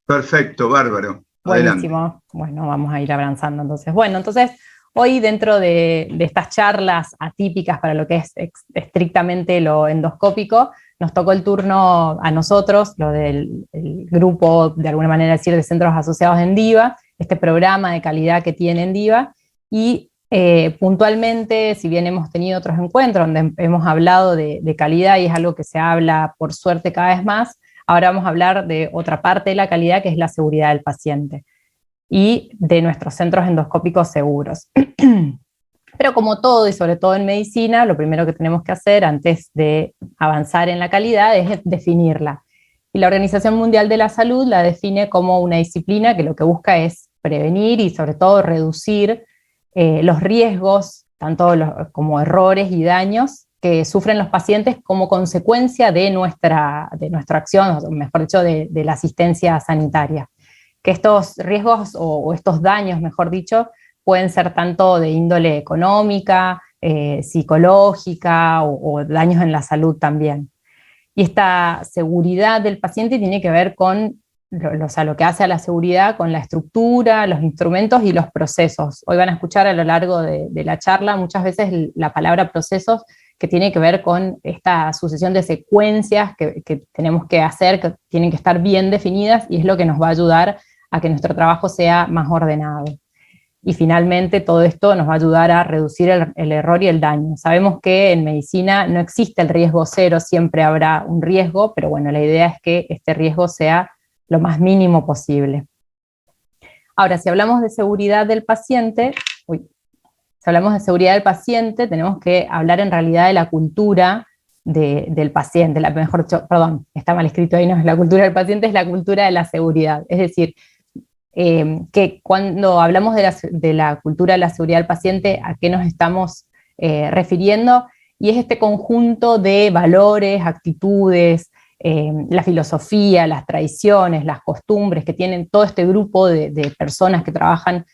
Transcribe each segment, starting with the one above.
Perfecto, bárbaro. Adelante. Buenísimo. Bueno, vamos a ir avanzando entonces. Bueno, entonces hoy dentro de estas charlas atípicas para lo que es estrictamente lo endoscópico, nos tocó el turno a nosotros, lo del el grupo, de alguna manera decir, de centros asociados en DIVA, este programa de calidad que tiene en DIVA, y puntualmente, si bien hemos tenido otros encuentros donde hemos hablado de calidad, y es algo que se habla por suerte cada vez más, ahora vamos a hablar de otra parte de la calidad, que es la seguridad del paciente y de nuestros centros endoscópicos seguros. Pero como todo, y sobre todo en medicina, lo primero que tenemos que hacer antes de avanzar en la calidad es definirla. Y la Organización Mundial de la Salud la define como una disciplina que lo que busca es prevenir y sobre todo reducir los riesgos, tanto como errores y daños que sufren los pacientes como consecuencia de nuestra acción, o mejor dicho, de la asistencia sanitaria. Que estos riesgos o estos daños, mejor dicho, pueden ser tanto de índole económica, psicológica o daños en la salud también. Y esta seguridad del paciente tiene que ver con lo que hace a la seguridad, con la estructura, los instrumentos y los procesos. Hoy van a escuchar a lo largo de la charla muchas veces la palabra procesos, que tiene que ver con esta sucesión de secuencias que tenemos que hacer, que tienen que estar bien definidas, y es lo que nos va a ayudar a que nuestro trabajo sea más ordenado. Y finalmente todo esto nos va a ayudar a reducir el error y el daño. Sabemos que en medicina no existe el riesgo cero, siempre habrá un riesgo, pero bueno, la idea es que este riesgo sea lo más mínimo posible. Ahora, si hablamos de seguridad del paciente, tenemos que hablar en realidad de la cultura del paciente, mejor dicho, perdón, está mal escrito ahí, no es la cultura del paciente, es la cultura de la seguridad. Es decir, que cuando hablamos de la cultura de la seguridad del paciente, ¿a qué nos estamos refiriendo? Y es este conjunto de valores, actitudes, la filosofía, las tradiciones, las costumbres que tienen todo este grupo de personas que trabajan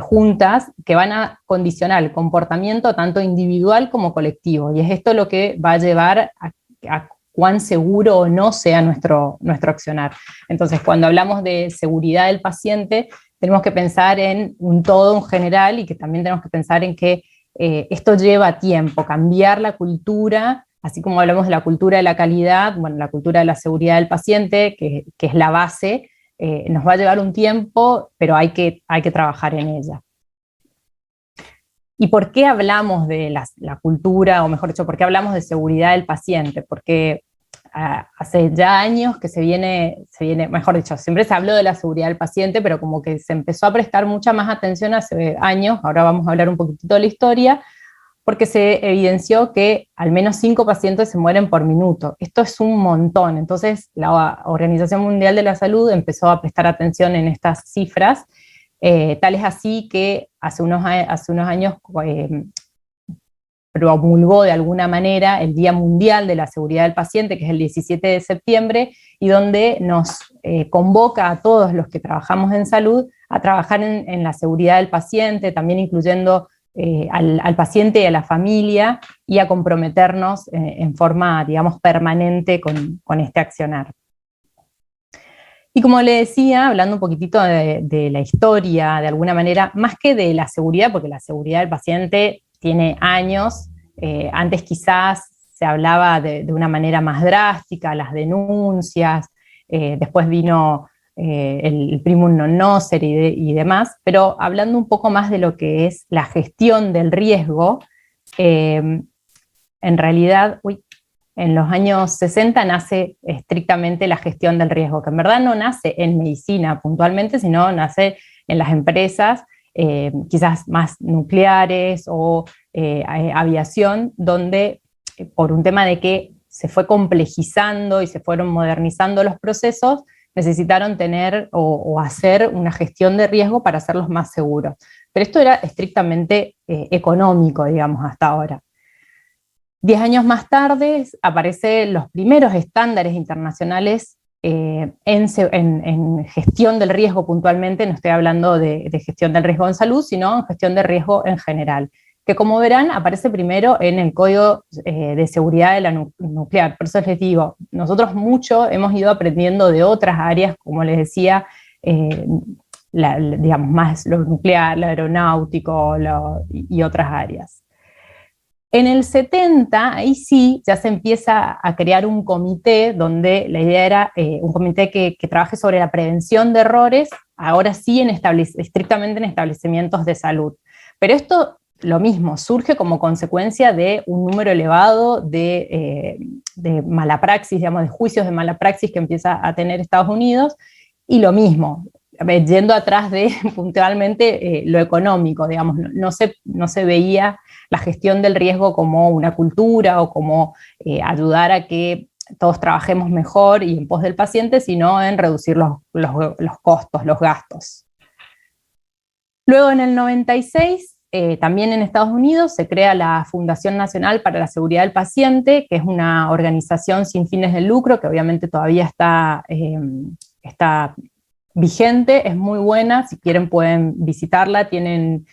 juntas, que van a condicionar el comportamiento tanto individual como colectivo. Y es esto lo que va a llevar a cuán seguro o no sea nuestro accionar. Entonces, cuando hablamos de seguridad del paciente, tenemos que pensar en un todo en general, y que también tenemos que pensar en que esto lleva tiempo, cambiar la cultura, así como hablamos de la cultura de la calidad, bueno, la cultura de la seguridad del paciente, que es la base, nos va a llevar un tiempo, pero hay que trabajar en ella. ¿Y por qué hablamos de la cultura, o mejor dicho, por qué hablamos de seguridad del paciente? Porque hace ya años que se viene, mejor dicho, siempre se habló de la seguridad del paciente, pero como que se empezó a prestar mucha más atención hace años. Ahora vamos a hablar un poquitito de la historia, porque se evidenció que al menos 5 pacientes se mueren por minuto. Esto es un montón. Entonces la Organización Mundial de la Salud empezó a prestar atención en estas cifras, tal es así que hace unos años promulgó de alguna manera el Día Mundial de la Seguridad del Paciente, que es el 17 de septiembre, y donde nos convoca a todos los que trabajamos en salud a trabajar en la seguridad del paciente, también incluyendo al paciente y a la familia, y a comprometernos en forma, digamos, permanente con este accionar. Y como le decía, hablando un poquitito de la historia, de alguna manera, más que de la seguridad, porque la seguridad del paciente tiene años, antes quizás se hablaba de una manera más drástica, las denuncias, después vino el primum non nocere y demás, pero hablando un poco más de lo que es la gestión del riesgo, en realidad, en los años 60 nace estrictamente la gestión del riesgo, que en verdad no nace en medicina puntualmente, sino nace en las empresas, quizás más nucleares o aviación, donde por un tema de que se fue complejizando y se fueron modernizando los procesos, necesitaron tener o hacer una gestión de riesgo para hacerlos más seguros. Pero esto era estrictamente económico, digamos, hasta ahora. 10 años más tarde aparecen los primeros estándares internacionales en gestión del riesgo puntualmente. No estoy hablando de gestión del riesgo en salud, sino en gestión del riesgo en general, que como verán aparece primero en el Código de Seguridad de la Nuclear. Por eso les digo, nosotros mucho hemos ido aprendiendo de otras áreas, como les decía, digamos, más lo nuclear, lo aeronáutico y otras áreas. En el 70, ahí sí, ya se empieza a crear un comité donde la idea era un comité que trabaje sobre la prevención de errores, ahora sí estrictamente en establecimientos de salud. Pero esto, lo mismo, surge como consecuencia de un número elevado de mala praxis, digamos, de juicios de mala praxis que empieza a tener Estados Unidos, y lo mismo, yendo atrás de puntualmente lo económico, digamos, no se veía la gestión del riesgo como una cultura o como ayudar a que todos trabajemos mejor y en pos del paciente, sino en reducir los costos, los gastos. Luego en el 96, también en Estados Unidos, se crea la Fundación Nacional para la Seguridad del Paciente, que es una organización sin fines de lucro, que obviamente todavía está vigente, es muy buena, si quieren pueden visitarla, tienen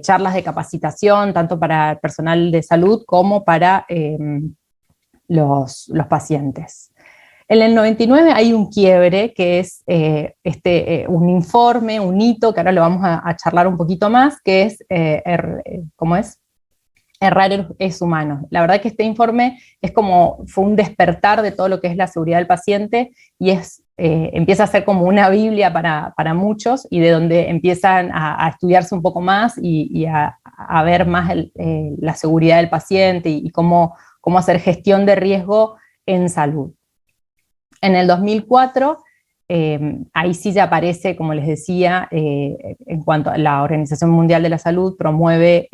charlas de capacitación, tanto para el personal de salud como para los pacientes. En el 99 hay un quiebre, que es un informe, un hito, que ahora lo vamos a charlar un poquito más, que es, ¿cómo es? Errar es humano. La verdad que este informe fue un despertar de todo lo que es la seguridad del paciente, y empieza a ser como una Biblia para muchos, y de donde empiezan a estudiarse un poco más y a ver más la seguridad del paciente y cómo hacer gestión de riesgo en salud. En el 2004, ahí sí ya aparece, como les decía, en cuanto a la Organización Mundial de la Salud, promueve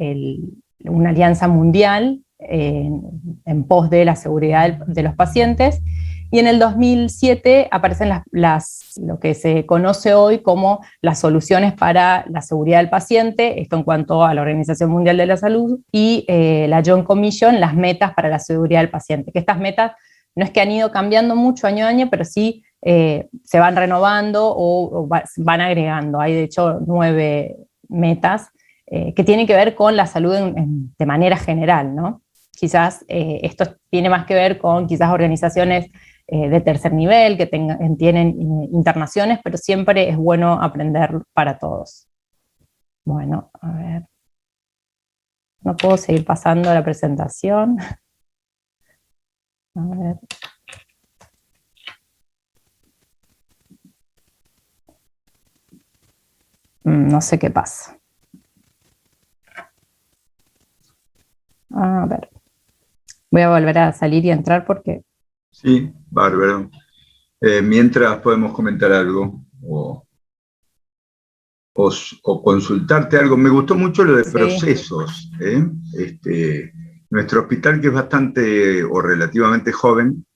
una alianza mundial en pos de la seguridad de los pacientes, y en el 2007 aparecen lo que se conoce hoy como las soluciones para la seguridad del paciente, esto en cuanto a la Organización Mundial de la Salud, y la Joint Commission, las metas para la seguridad del paciente, que estas metas no es que han ido cambiando mucho año a año, pero sí se van renovando o van agregando. Hay de hecho 9 metas que tienen que ver con la salud de manera general, ¿no? Quizás esto tiene más que ver con quizás organizaciones de tercer nivel que tienen internaciones, pero siempre es bueno aprender para todos. Bueno, a ver. No puedo seguir pasando la presentación. A ver. No sé qué pasa. A ver. Voy a volver a salir y entrar porque... Sí, bárbaro. Mientras podemos comentar algo o consultarte algo. Me gustó mucho lo de procesos. Nuestro hospital, que es bastante o relativamente joven,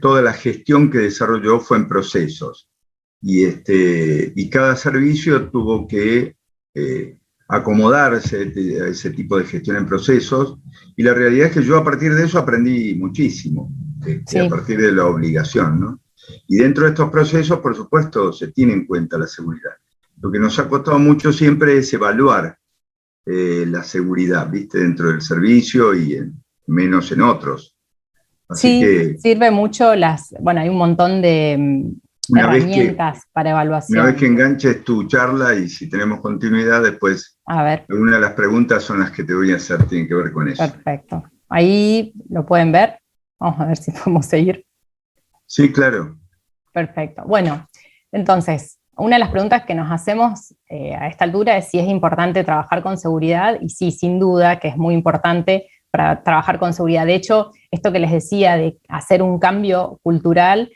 toda la gestión que desarrolló fue en procesos. Y cada servicio tuvo que acomodarse a ese tipo de gestión en procesos, y la realidad es que yo a partir de eso aprendí muchísimo, a partir de la obligación, ¿no? Y dentro de estos procesos, por supuesto, se tiene en cuenta la seguridad. Lo que nos ha costado mucho siempre es evaluar la seguridad, ¿viste? Dentro del servicio y menos en otros. Así que sirve mucho hay un montón de herramientas para evaluación. Una vez que enganches tu charla y si tenemos continuidad, después algunas de las preguntas son las que te voy a hacer, tienen que ver con eso. Perfecto. Ahí lo pueden ver. Vamos a ver si podemos seguir. Sí, claro. Perfecto. Bueno, entonces, una de las preguntas que nos hacemos a esta altura es si es importante trabajar con seguridad, y sí, sin duda que es muy importante para trabajar con seguridad. De hecho, esto que les decía de hacer un cambio cultural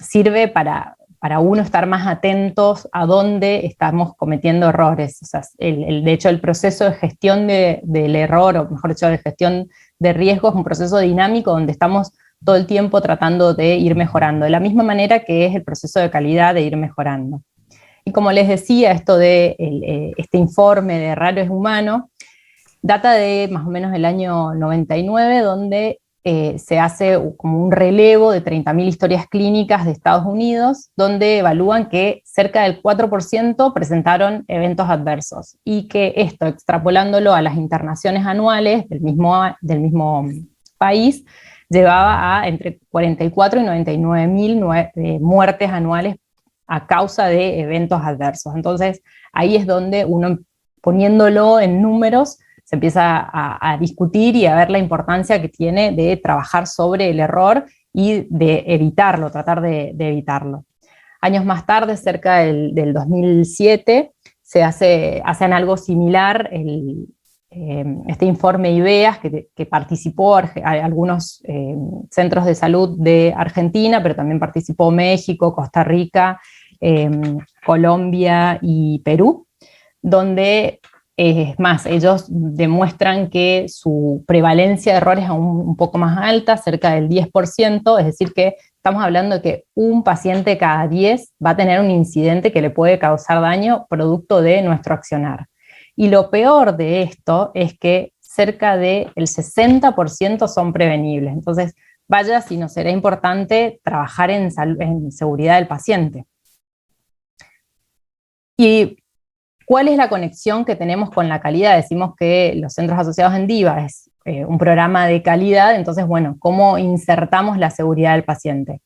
sirve para uno estar más atentos a dónde estamos cometiendo errores. O sea, de hecho, el proceso de gestión del error, o mejor dicho, de gestión de riesgo, es un proceso dinámico donde estamos todo el tiempo tratando de ir mejorando, de la misma manera que es el proceso de calidad de ir mejorando. Y como les decía, esto de este informe de errar es humano, data de más o menos el año 99, donde se hace como un relevo de 30.000 historias clínicas de Estados Unidos, donde evalúan que cerca del 4% presentaron eventos adversos, y que esto, extrapolándolo a las internaciones anuales del mismo país, llevaba a entre 44 y 99.000 muertes anuales a causa de eventos adversos. Entonces, ahí es donde uno, poniéndolo en números, se empieza a discutir y a ver la importancia que tiene de trabajar sobre el error y de evitarlo, tratar de evitarlo. Años más tarde, cerca del 2007, hacen algo similar, este informe IBEAS, que participó algunos centros de salud de Argentina, pero también participó México, Costa Rica, Colombia y Perú, donde es más, ellos demuestran que su prevalencia de errores es un poco más alta, cerca del 10%, es decir que estamos hablando de que un paciente cada 10 va a tener un incidente que le puede causar daño producto de nuestro accionar. Y lo peor de esto es que cerca del 60% son prevenibles. Entonces, vaya si no será importante trabajar en seguridad del paciente. Y ¿cuál es la conexión que tenemos con la calidad? Decimos que los centros asociados en DIVA es un programa de calidad, entonces, bueno, ¿cómo insertamos la seguridad del paciente?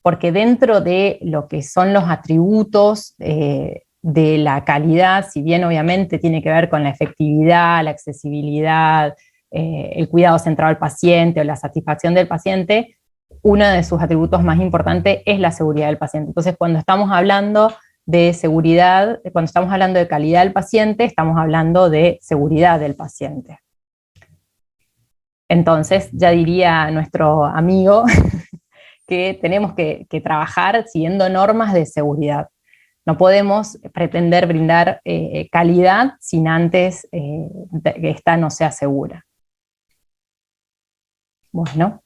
Porque dentro de lo que son los atributos de la calidad, si bien obviamente tiene que ver con la efectividad, la accesibilidad, el cuidado centrado al paciente o la satisfacción del paciente, uno de sus atributos más importantes es la seguridad del paciente. Entonces, cuando estamos hablando de seguridad, cuando estamos hablando de calidad del paciente, estamos hablando de seguridad del paciente. Entonces, ya diría nuestro amigo que tenemos que trabajar siguiendo normas de seguridad. No podemos pretender brindar calidad sin antes que esta no sea segura. Bueno.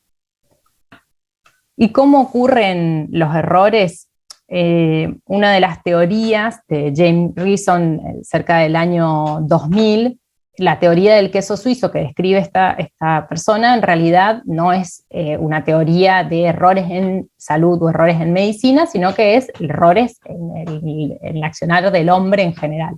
¿Y cómo ocurren los errores? Una de las teorías de James Reason cerca del año 2000, la teoría del queso suizo que describe esta persona, en realidad no es una teoría de errores en salud o errores en medicina, sino que es errores en el accionar del hombre en general.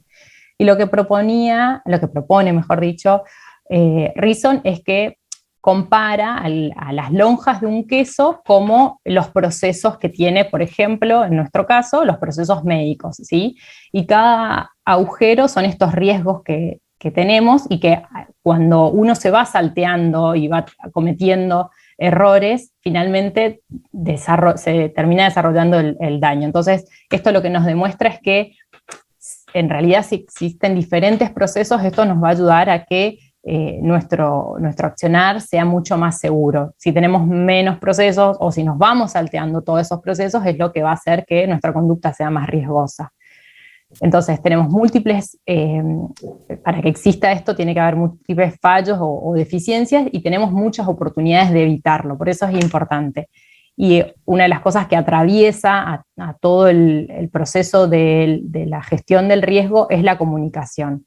Y lo que propone, mejor dicho, Reason, es que compara a las lonjas de un queso como los procesos que tiene, por ejemplo, en nuestro caso, los procesos médicos, ¿sí? Y cada agujero son estos riesgos que tenemos, y que cuando uno se va salteando y va cometiendo errores, finalmente se termina desarrollando el daño. Entonces, esto lo que nos demuestra es que en realidad, si existen diferentes procesos, esto nos va a ayudar a que nuestro accionar sea mucho más seguro. Si tenemos menos procesos o si nos vamos salteando todos esos procesos, es lo que va a hacer que nuestra conducta sea más riesgosa. Entonces tenemos múltiples, para que exista esto tiene que haber múltiples fallos o deficiencias, y tenemos muchas oportunidades de evitarlo, por eso es importante. Y una de las cosas que atraviesa a todo el proceso de la gestión del riesgo es la comunicación.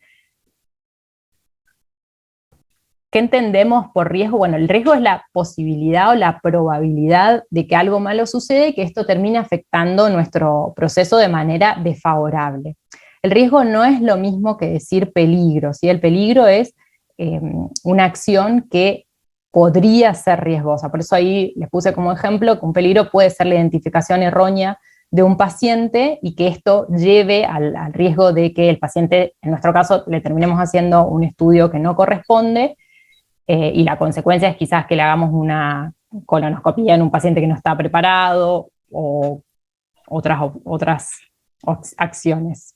¿Qué entendemos por riesgo? Bueno, el riesgo es la posibilidad o la probabilidad de que algo malo suceda y que esto termine afectando nuestro proceso de manera desfavorable. El riesgo no es lo mismo que decir peligro, ¿sí? El peligro es una acción que podría ser riesgosa. Por eso ahí les puse como ejemplo que un peligro puede ser la identificación errónea de un paciente y que esto lleve al riesgo de que el paciente, en nuestro caso, le terminemos haciendo un estudio que no corresponde, y la consecuencia es quizás que le hagamos una colonoscopia en un paciente que no está preparado, o otras acciones.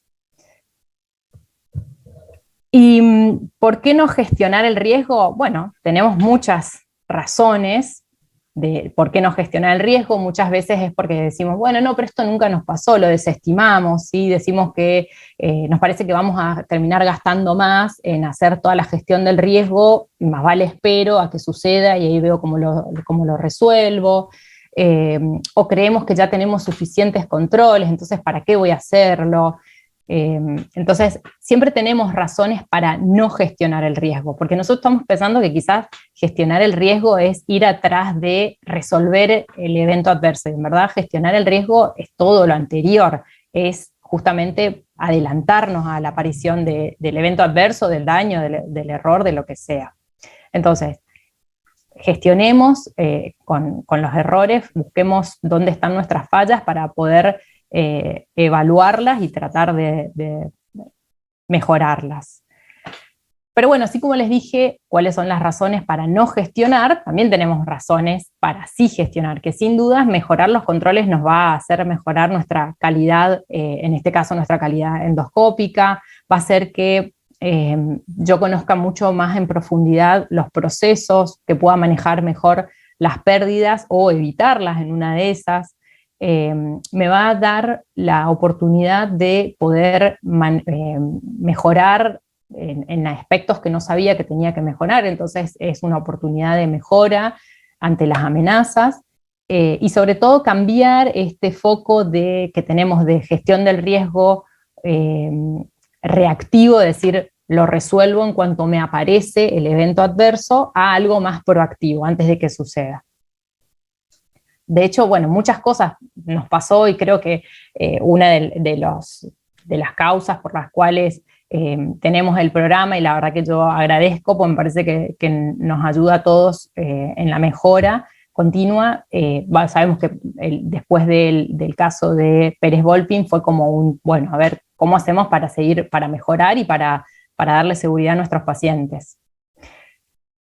¿Y por qué no gestionar el riesgo? Bueno, tenemos muchas razones de por qué no gestionar el riesgo. Muchas veces es porque decimos, bueno, no, pero esto nunca nos pasó, lo desestimamos, ¿sí? Decimos que nos parece que vamos a terminar gastando más en hacer toda la gestión del riesgo, y más vale espero a que suceda y ahí veo cómo lo resuelvo. O creemos que ya tenemos suficientes controles, entonces ¿para qué voy a hacerlo? Entonces, siempre tenemos razones para no gestionar el riesgo, porque nosotros estamos pensando que quizás gestionar el riesgo es ir atrás de resolver el evento adverso, y en verdad gestionar el riesgo es todo lo anterior, es justamente adelantarnos a la aparición del evento adverso, del daño, del error, de lo que sea. Entonces, gestionemos con los errores, busquemos dónde están nuestras fallas para poder evaluarlas y tratar de mejorarlas. Pero bueno, así como les dije cuáles son las razones para no gestionar, también tenemos razones para sí gestionar, que sin dudas mejorar los controles nos va a hacer mejorar nuestra calidad, en este caso nuestra calidad endoscópica, va a hacer que yo conozca mucho más en profundidad los procesos, que pueda manejar mejor las pérdidas o evitarlas en una de esas. Me va a dar la oportunidad de poder mejorar en aspectos que no sabía que tenía que mejorar, entonces es una oportunidad de mejora ante las amenazas, y sobre todo cambiar este foco que tenemos de gestión del riesgo reactivo, es decir, lo resuelvo en cuanto me aparece el evento adverso, a algo más proactivo, antes de que suceda. De hecho, bueno, muchas cosas nos pasó, y creo que una de las causas por las cuales tenemos el programa, y la verdad que yo agradezco, porque me parece que nos ayuda a todos en la mejora continua. Sabemos que después del caso de Pérez Volpin fue como bueno, a ver, ¿cómo hacemos para seguir, para mejorar y para darle seguridad a nuestros pacientes?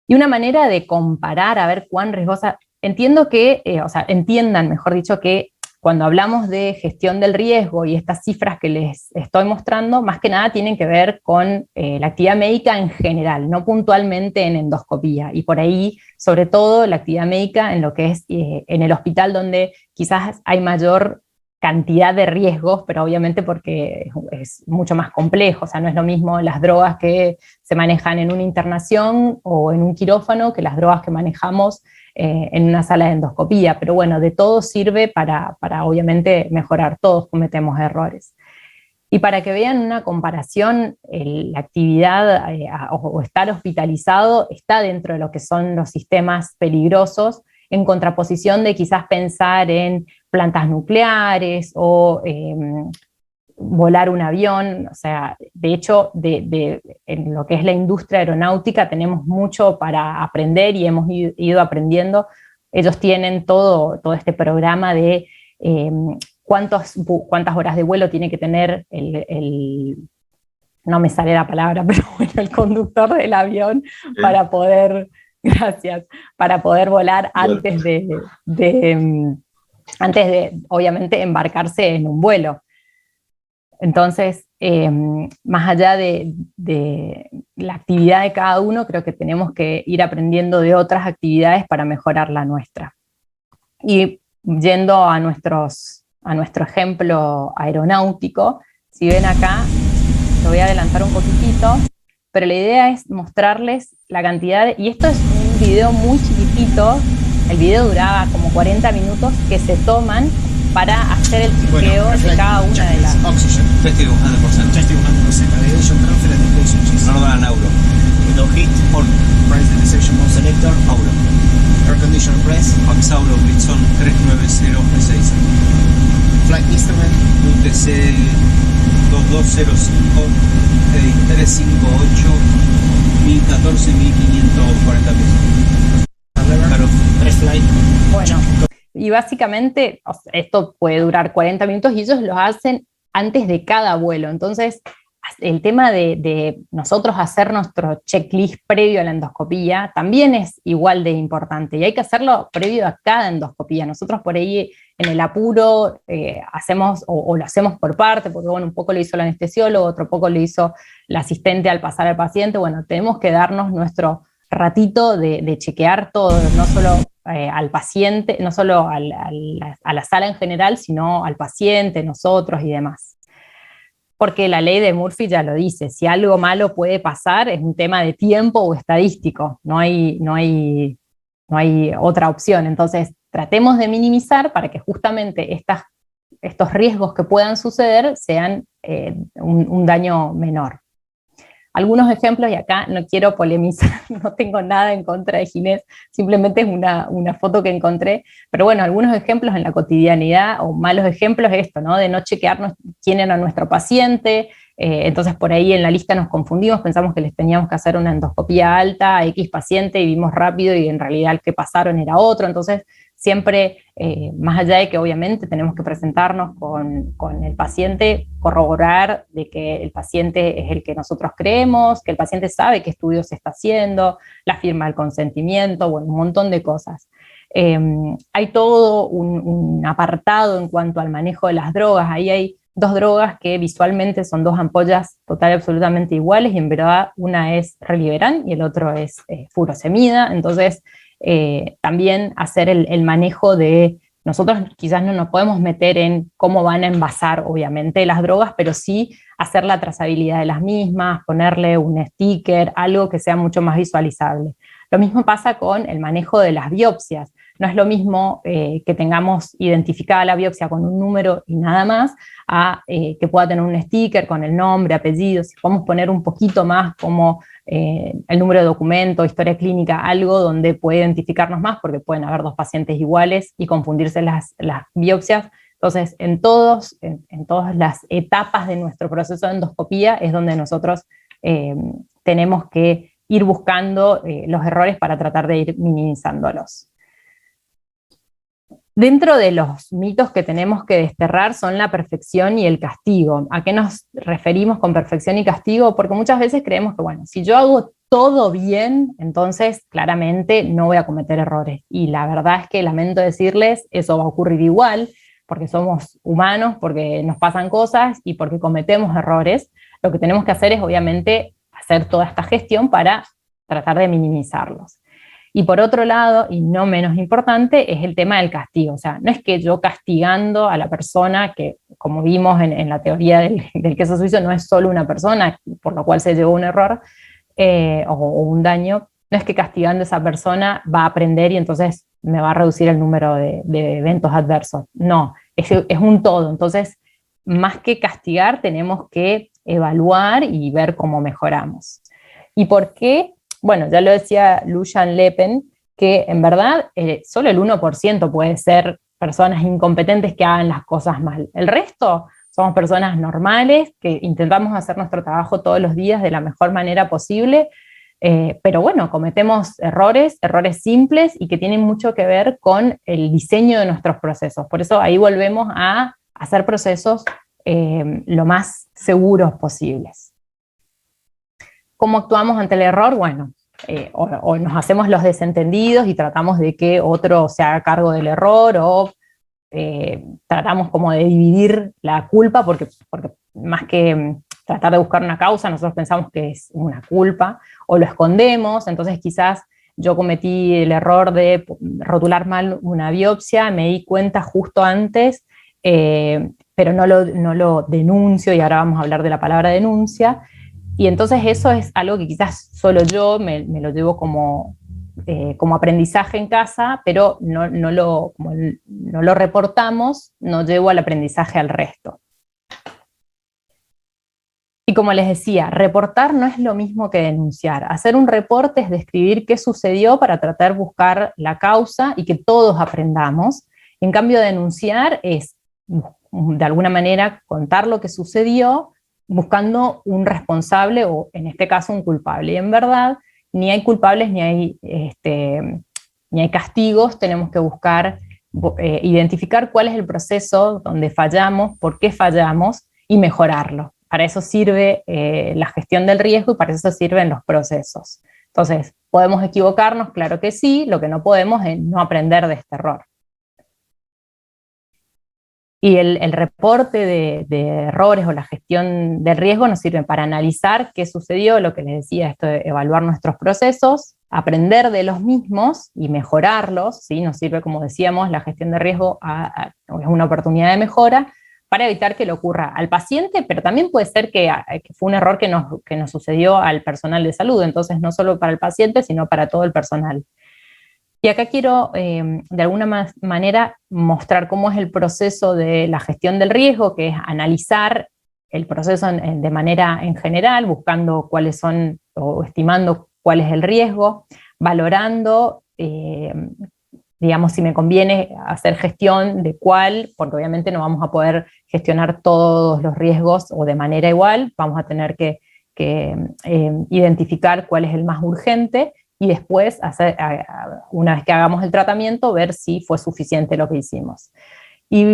Y una manera de comparar, a ver cuán riesgosa, entiendan, mejor dicho, que cuando hablamos de gestión del riesgo y estas cifras que les estoy mostrando, más que nada tienen que ver con la actividad médica en general, no puntualmente en endoscopía. Y por ahí, sobre todo, la actividad médica en lo que es en el hospital, donde quizás hay mayor cantidad de riesgos, pero obviamente porque es mucho más complejo. O sea, no es lo mismo las drogas que se manejan en una internación o en un quirófano que las drogas que manejamos en una sala de endoscopía, pero bueno, de todo sirve para obviamente mejorar, todos cometemos errores. Y para que vean una comparación, la actividad o estar hospitalizado está dentro de lo que son los sistemas peligrosos, en contraposición de quizás pensar en plantas nucleares o volar un avión. O sea, de hecho, en lo que es la industria aeronáutica tenemos mucho para aprender y hemos ido aprendiendo. Ellos tienen todo este programa de cuántas horas de vuelo tiene que tener no me sale la palabra, pero bueno, el conductor del avión para poder, gracias, para poder volar antes de obviamente embarcarse en un vuelo. Entonces, más allá de la actividad de cada uno, creo que tenemos que ir aprendiendo de otras actividades para mejorar la nuestra. Y yendo a nuestro ejemplo aeronáutico, si ven acá, lo voy a adelantar un poquitito, pero la idea es mostrarles la cantidad, y esto es un video muy chiquitito, el video duraba como 40 minutos, que se toman para hacer el chequeo de cada una de las... Oxygen. Testing 100%. Testing 100%. Validation confident relationships. Northern Auro. Window heat. On. Price Realization Mode Selector. Auro. Air Conditioner Press. Axauro Blitzon 390 Flight Instrument. UTC 2205 358 1014 1540 pesos. Claro. Flight. Bueno. Y básicamente esto puede durar 40 minutos y ellos lo hacen antes de cada vuelo. Entonces, el tema de nosotros hacer nuestro checklist previo a la endoscopía también es igual de importante, y hay que hacerlo previo a cada endoscopía. Nosotros por ahí en el apuro hacemos o lo hacemos por parte, porque bueno, un poco lo hizo el anestesiólogo, otro poco lo hizo la asistente al pasar al paciente. Bueno, tenemos que darnos nuestro ratito de chequear todo, no solo al paciente, no solo a la sala en general, sino al paciente, nosotros y demás. Porque la ley de Murphy ya lo dice, si algo malo puede pasar es un tema de tiempo o estadístico, no hay otra opción. Entonces tratemos de minimizar para que justamente estos riesgos que puedan suceder sean un daño menor. Algunos ejemplos, y acá no quiero polemizar, no tengo nada en contra de Ginés, simplemente es una foto que encontré, pero bueno, algunos ejemplos en la cotidianidad, o malos ejemplos, esto, ¿no? De no chequearnos quién era nuestro paciente, entonces por ahí en la lista nos confundimos, pensamos que les teníamos que hacer una endoscopía alta a X paciente y vimos rápido y en realidad el que pasaron era otro, entonces siempre, más allá de que obviamente tenemos que presentarnos con el paciente, corroborar de que el paciente es el que nosotros creemos, que el paciente sabe qué estudio se está haciendo, la firma del consentimiento, bueno, un montón de cosas. Hay todo un apartado en cuanto al manejo de las drogas, ahí hay 2 drogas que visualmente son 2 ampollas total y absolutamente iguales, y en verdad una es Reliberan y el otro es furosemida, entonces también hacer el manejo de, nosotros quizás no nos podemos meter en cómo van a envasar obviamente las drogas, pero sí hacer la trazabilidad de las mismas, ponerle un sticker, algo que sea mucho más visualizable. Lo mismo pasa con el manejo de las biopsias. No es lo mismo que tengamos identificada la biopsia con un número y nada más, a que pueda tener un sticker con el nombre, apellido, si podemos poner un poquito más como el número de documento, historia clínica, algo donde puede identificarnos más, porque pueden haber 2 pacientes iguales y confundirse las biopsias. Entonces, en todas las etapas de nuestro proceso de endoscopía es donde nosotros tenemos que ir buscando los errores para tratar de ir minimizándolos. Dentro de los mitos que tenemos que desterrar son la perfección y el castigo. ¿A qué nos referimos con perfección y castigo? Porque muchas veces creemos que, bueno, si yo hago todo bien, entonces claramente no voy a cometer errores. Y la verdad es que lamento decirles, eso va a ocurrir igual, porque somos humanos, porque nos pasan cosas y porque cometemos errores. Lo que tenemos que hacer es, obviamente, hacer toda esta gestión para tratar de minimizarlos. Y por otro lado, y no menos importante, es el tema del castigo. O sea, no es que yo castigando a la persona, que como vimos en la teoría del queso suizo, no es solo una persona, por lo cual se llevó un error o un daño, no es que castigando a esa persona va a aprender y entonces me va a reducir el número de eventos adversos. No, es un todo. Entonces, más que castigar, tenemos que evaluar y ver cómo mejoramos. ¿Y por qué? Bueno, ya lo decía Lujan Lepen, que en verdad solo el 1% puede ser personas incompetentes que hagan las cosas mal. El resto somos personas normales, que intentamos hacer nuestro trabajo todos los días de la mejor manera posible, pero bueno, cometemos errores simples y que tienen mucho que ver con el diseño de nuestros procesos. Por eso ahí volvemos a hacer procesos lo más seguros posibles. ¿Cómo actuamos ante el error? Bueno, o nos hacemos los desentendidos y tratamos de que otro se haga cargo del error, o tratamos como de dividir la culpa, porque más que tratar de buscar una causa, nosotros pensamos que es una culpa, o lo escondemos. Entonces quizás yo cometí el error de rotular mal una biopsia, me di cuenta justo antes, pero no lo denuncio, y ahora vamos a hablar de la palabra denuncia. Y entonces eso es algo que quizás solo yo me lo llevo como aprendizaje en casa, pero no lo reportamos, no llevo al aprendizaje al resto. Y como les decía, reportar no es lo mismo que denunciar. Hacer un reporte es describir qué sucedió para tratar de buscar la causa y que todos aprendamos. En cambio, denunciar es, de alguna manera, contar lo que sucedió, buscando un responsable o, en este caso, un culpable. Y en verdad, ni hay culpables ni hay castigos, tenemos que buscar, identificar cuál es el proceso donde fallamos, por qué fallamos y mejorarlo. Para eso sirve la gestión del riesgo y para eso sirven los procesos. Entonces, ¿podemos equivocarnos? Claro que sí, lo que no podemos es no aprender de este error. Y el reporte de errores o la gestión del riesgo nos sirve para analizar qué sucedió, lo que les decía, esto de evaluar nuestros procesos, aprender de los mismos y mejorarlos, ¿sí? Nos sirve, como decíamos, la gestión de riesgo es una oportunidad de mejora para evitar que le ocurra al paciente, pero también puede ser que fue un error que nos sucedió al personal de salud, entonces no solo para el paciente, sino para todo el personal. Y acá quiero, de alguna manera, mostrar cómo es el proceso de la gestión del riesgo, que es analizar el proceso de manera en general, buscando cuáles son, o estimando cuál es el riesgo, valorando, digamos, si me conviene hacer gestión de cuál, porque obviamente no vamos a poder gestionar todos los riesgos o de manera igual, vamos a tener que identificar cuál es el más urgente y después, una vez que hagamos el tratamiento, ver si fue suficiente lo que hicimos. Y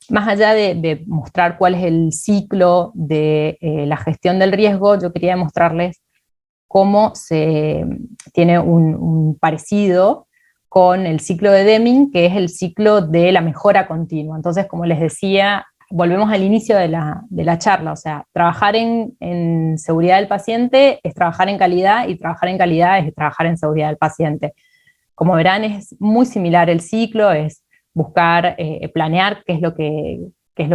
más allá de mostrar cuál es el ciclo de la gestión del riesgo, yo quería mostrarles cómo se tiene un parecido con el ciclo de Deming, que es el ciclo de la mejora continua. Entonces, como les decía, volvemos al inicio de la charla, o sea, trabajar en seguridad del paciente es trabajar en calidad, y trabajar en calidad es trabajar en seguridad del paciente. Como verán, es muy similar el ciclo, es buscar, planear qué es lo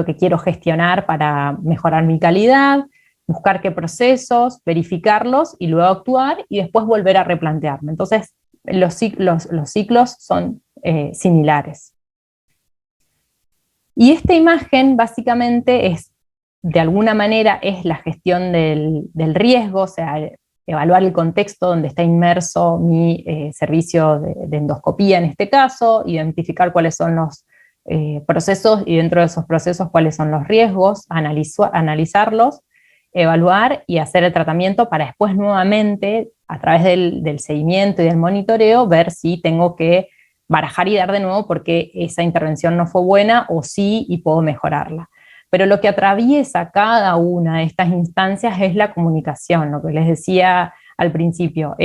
que quiero gestionar para mejorar mi calidad, buscar qué procesos, verificarlos y luego actuar y después volver a replantearme. Entonces, los ciclos son similares. Y esta imagen básicamente es, de alguna manera, es la gestión del riesgo, o sea, evaluar el contexto donde está inmerso mi servicio de endoscopía en este caso, identificar cuáles son los procesos y dentro de esos procesos cuáles son los riesgos, analizarlos, evaluar y hacer el tratamiento para después nuevamente, a través del seguimiento y del monitoreo, ver si tengo que barajar y dar de nuevo porque esa intervención no fue buena o sí y puedo mejorarla. Pero lo que atraviesa cada una de estas instancias es la comunicación, lo que les decía al principio,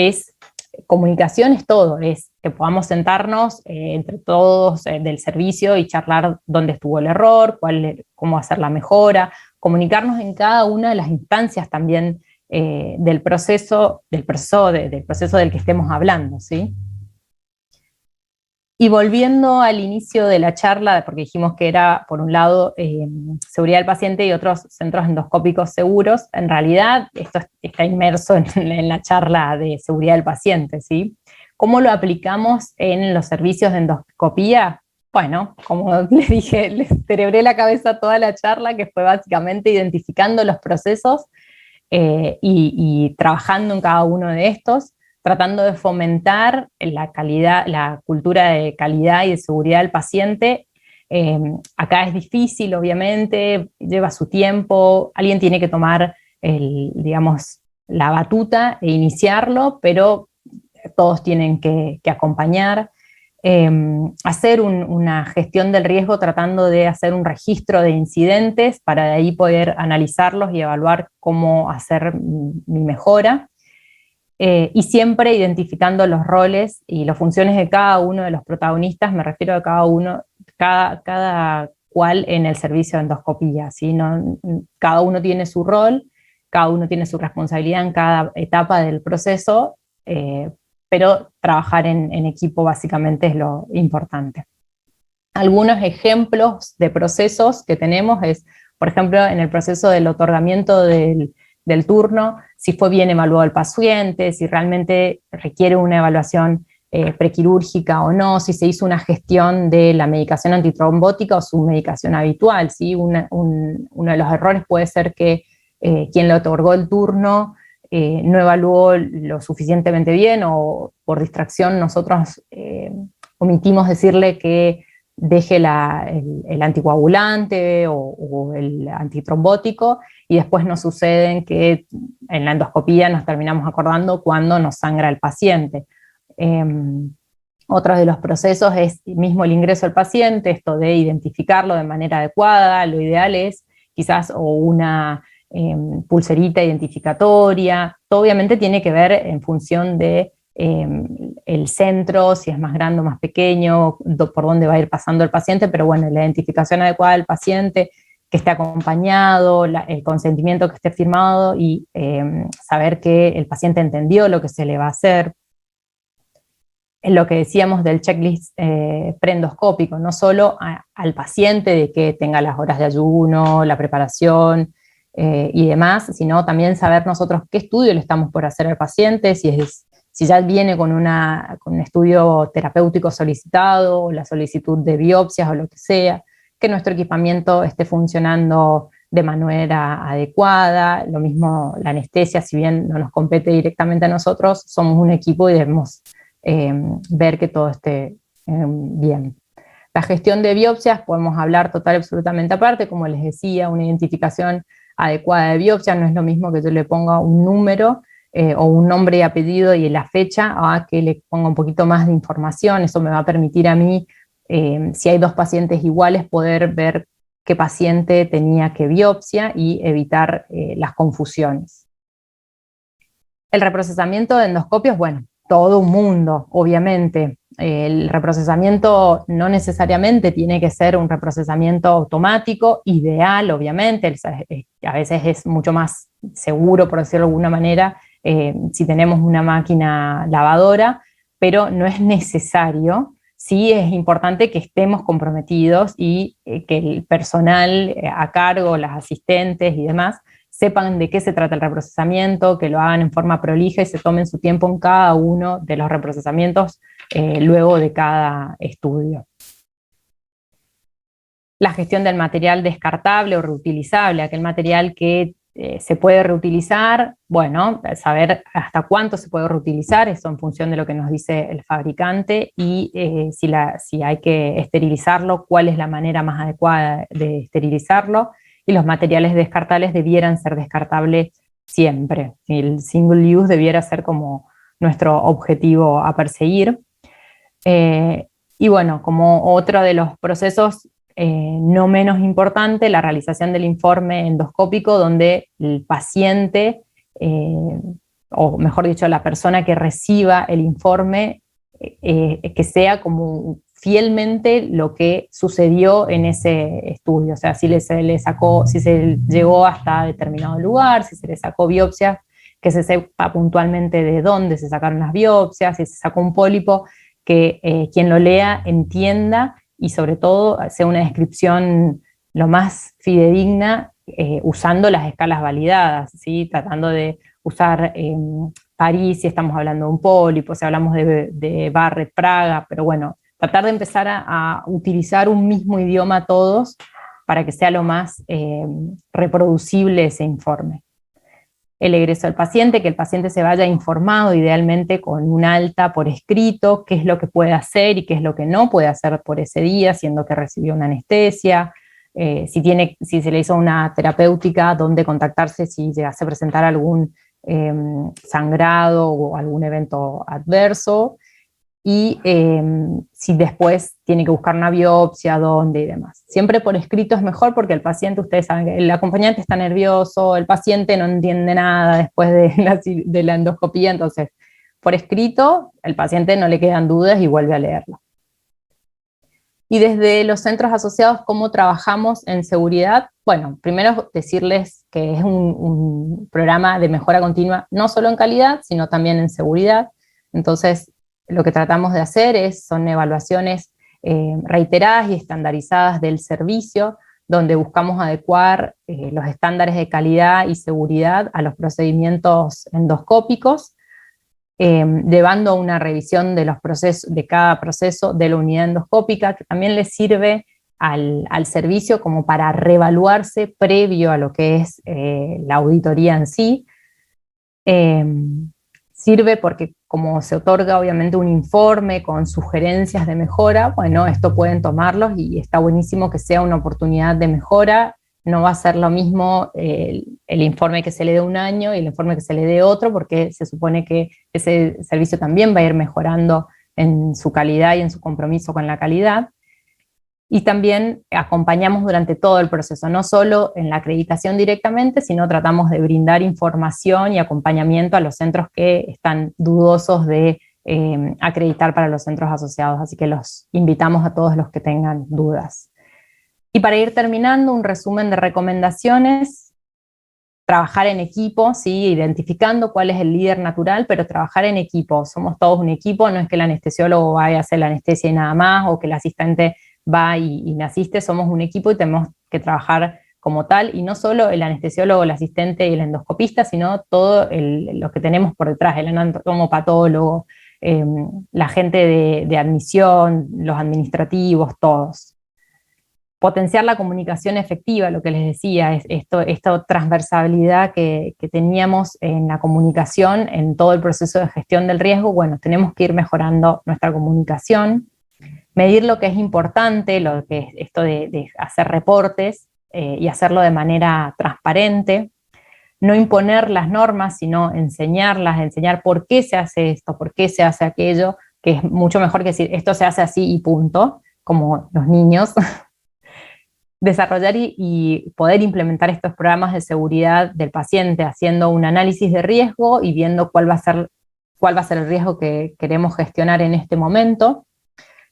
comunicación es todo, es que podamos sentarnos entre todos del servicio y charlar dónde estuvo el error, cómo hacer la mejora, comunicarnos en cada una de las instancias también del proceso del que estemos hablando, ¿sí? Y volviendo al inicio de la charla, porque dijimos que era, por un lado, seguridad del paciente y otros centros endoscópicos seguros, en realidad esto está inmerso en la charla de seguridad del paciente, ¿sí? ¿Cómo lo aplicamos en los servicios de endoscopía? Bueno, como les dije, les cerebré la cabeza toda la charla, que fue básicamente identificando los procesos y trabajando en cada uno de estos, tratando de fomentar la cultura de calidad y de seguridad del paciente. Acá es difícil, obviamente, lleva su tiempo, alguien tiene que tomar, digamos, la batuta e iniciarlo, pero todos tienen que acompañar. Hacer una gestión del riesgo tratando de hacer un registro de incidentes para de ahí poder analizarlos y evaluar cómo hacer mi mejora. Y siempre identificando los roles y las funciones de cada uno de los protagonistas, me refiero a cada cual en el servicio de endoscopía, ¿sí? No, cada uno tiene su rol, cada uno tiene su responsabilidad en cada etapa del proceso, pero trabajar en equipo básicamente es lo importante. Algunos ejemplos de procesos que tenemos es, por ejemplo, en el proceso del otorgamiento del turno, si fue bien evaluado el paciente, si realmente requiere una evaluación prequirúrgica o no, si se hizo una gestión de la medicación antitrombótica o su medicación habitual, ¿sí? Uno de los errores puede ser que quien le otorgó el turno no evaluó lo suficientemente bien, o por distracción nosotros omitimos decirle que deje el anticoagulante o el antitrombótico, y después nos suceden que en la endoscopía nos terminamos acordando cuando nos sangra el paciente. Otro de los procesos es mismo el ingreso al paciente, esto de identificarlo de manera adecuada. Lo ideal es quizás una pulserita identificatoria. Todo obviamente tiene que ver en función de el centro, si es más grande o más pequeño, por dónde va a ir pasando el paciente, pero bueno, la identificación adecuada del paciente, que esté acompañado, el consentimiento que esté firmado y saber que el paciente entendió lo que se le va a hacer. En lo que decíamos del checklist preendoscópico, no solo al paciente de que tenga las horas de ayuno, la preparación y demás, sino también saber nosotros qué estudio le estamos por hacer al paciente, si ya viene con un estudio terapéutico solicitado, o la solicitud de biopsias o lo que sea, que nuestro equipamiento esté funcionando de manera adecuada. Lo mismo la anestesia, si bien no nos compete directamente a nosotros, somos un equipo y debemos ver que todo esté bien. La gestión de biopsias podemos hablar total y absolutamente aparte, como les decía, una identificación adecuada de biopsia no es lo mismo que yo le ponga un número o un nombre y apellido y la fecha, a que le ponga un poquito más de información. Eso me va a permitir a mí, si hay dos pacientes iguales, poder ver qué paciente tenía qué biopsia y evitar las confusiones. El reprocesamiento de endoscopios, bueno, todo un mundo, obviamente. El reprocesamiento no necesariamente tiene que ser un reprocesamiento automático, ideal, obviamente, a veces es mucho más seguro, por decirlo de alguna manera, si tenemos una máquina lavadora, pero no es necesario. Sí es importante que estemos comprometidos y que el personal a cargo, las asistentes y demás, sepan de qué se trata el reprocesamiento, que lo hagan en forma prolija y se tomen su tiempo en cada uno de los reprocesamientos luego de cada estudio. La gestión del material descartable o reutilizable, aquel material que se puede reutilizar, bueno, saber hasta cuánto se puede reutilizar, eso en función de lo que nos dice el fabricante, y si hay que esterilizarlo, cuál es la manera más adecuada de esterilizarlo, y los materiales descartables debieran ser descartables siempre. El single use debiera ser como nuestro objetivo a perseguir. Y bueno, como otro de los procesos no menos importante, la realización del informe endoscópico, donde el paciente, o mejor dicho, la persona que reciba el informe, que sea como fielmente lo que sucedió en ese estudio. O sea, si se llegó hasta determinado lugar, si se le sacó biopsias, que se sepa puntualmente de dónde se sacaron las biopsias, si se sacó un pólipo, que quien lo lea entienda y sobre todo sea una descripción lo más fidedigna, usando las escalas validadas, ¿sí? Tratando de usar París si estamos hablando de un pólipo, si hablamos de Barrett, Praga, pero bueno, tratar de empezar a utilizar un mismo idioma todos para que sea lo más reproducible ese informe. El egreso del paciente, que el paciente se vaya informado, idealmente con un alta por escrito, qué es lo que puede hacer y qué es lo que no puede hacer por ese día, siendo que recibió una anestesia, si se le hizo una terapéutica, dónde contactarse si llegase a presentar algún sangrado o algún evento adverso, y si después tiene que buscar una biopsia, dónde y demás. Siempre por escrito es mejor porque el paciente, ustedes saben que el acompañante está nervioso, el paciente no entiende nada después de la endoscopía, entonces por escrito el paciente no le quedan dudas y vuelve a leerlo. Y desde los centros asociados, ¿cómo trabajamos en seguridad? Bueno, primero decirles que es un programa de mejora continua, no solo en calidad, sino también en seguridad. Entonces, lo que tratamos de hacer son evaluaciones reiteradas y estandarizadas del servicio, donde buscamos adecuar los estándares de calidad y seguridad a los procedimientos endoscópicos, llevando a una revisión de los procesos, de cada proceso de la unidad endoscópica, que también le sirve al servicio como para reevaluarse previo a lo que es la auditoría en sí. Sirve porque como se otorga obviamente un informe con sugerencias de mejora, bueno, esto pueden tomarlos y está buenísimo que sea una oportunidad de mejora. No va a ser lo mismo el informe que se le dé un año y el informe que se le dé otro, porque se supone que ese servicio también va a ir mejorando en su calidad y en su compromiso con la calidad. Y también acompañamos durante todo el proceso, no solo en la acreditación directamente, sino tratamos de brindar información y acompañamiento a los centros que están dudosos de acreditar para los centros asociados, así que los invitamos a todos los que tengan dudas. Y para ir terminando, un resumen de recomendaciones: trabajar en equipo, ¿sí? Identificando cuál es el líder natural, pero trabajar en equipo. Somos todos un equipo, no es que el anestesiólogo vaya a hacer la anestesia y nada más, o que el asistente va y me asiste. Somos un equipo y tenemos que trabajar como tal, y no solo el anestesiólogo, el asistente y el endoscopista, sino todo lo que tenemos por detrás, el anatomopatólogo, la gente de admisión, los administrativos, todos. potenciar la comunicación efectiva, lo que les decía, es esta transversalidad que teníamos en la comunicación, en todo el proceso de gestión del riesgo. Bueno, tenemos que ir mejorando nuestra comunicación, medir lo que es importante, lo que es esto de hacer reportes y hacerlo de manera transparente, no imponer las normas, sino enseñarlas, enseñar por qué se hace esto, por qué se hace aquello, que es mucho mejor que decir esto se hace así y punto, como los niños. Desarrollar y poder implementar estos programas de seguridad del paciente, haciendo un análisis de riesgo y viendo cuál va a ser el riesgo que queremos gestionar en este momento.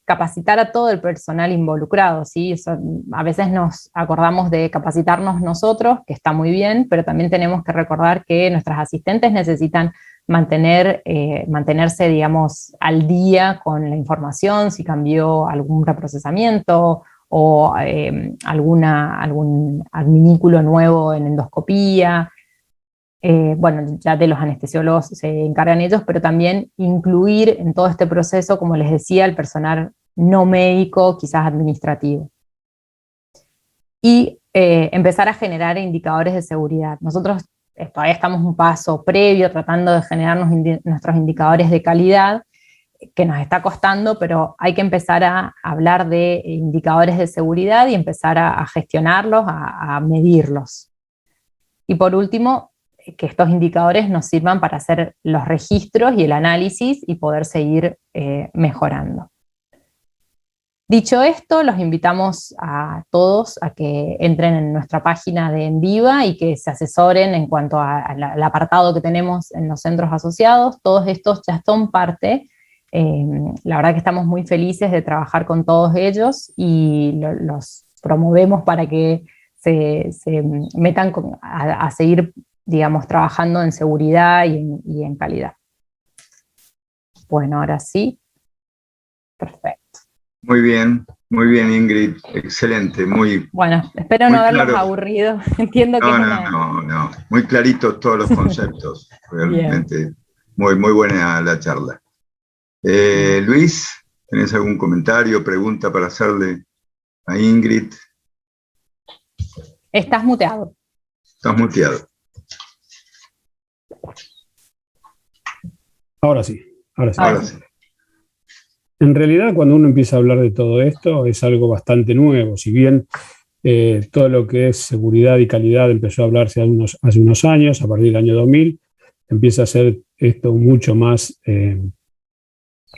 Capacitar a todo el personal involucrado, ¿sí? Eso, a veces nos acordamos de capacitarnos nosotros, que está muy bien, pero también tenemos que recordar que nuestras asistentes necesitan mantenerse, digamos, al día con la información, si cambió algún reprocesamiento, o algún adminículo nuevo en endoscopía. Bueno, ya de los anestesiólogos se encargan ellos, pero también incluir en todo este proceso, como les decía, el personal no médico, quizás administrativo. Y empezar a generar indicadores de seguridad. Nosotros todavía estamos un paso previo tratando de generar nuestros indicadores de calidad, que nos está costando, pero hay que empezar a hablar de indicadores de seguridad y empezar a gestionarlos, a medirlos. Y por último, que estos indicadores nos sirvan para hacer los registros y el análisis y poder seguir mejorando. Dicho esto, los invitamos a todos a que entren en nuestra página de Enviva y que se asesoren en cuanto al apartado que tenemos en los centros asociados. Todos estos ya son parte. La verdad que estamos muy felices de trabajar con todos ellos y los promovemos para que se metan a seguir, digamos, trabajando en seguridad y en calidad. Bueno, ahora sí. Perfecto. Muy bien, Ingrid. Excelente, muy. Bueno, espero no haberlos aburrido. Entiendo que no. Muy claritos todos los conceptos. Realmente muy buena la charla. Luis, ¿tenés algún comentario, pregunta para hacerle a Ingrid? Estás muteado. Estás muteado. Ahora sí. En realidad, cuando uno empieza a hablar de todo esto, es algo bastante nuevo. Si bien todo lo que es seguridad y calidad empezó a hablarse hace unos años, a partir del año 2000, empieza a ser esto mucho más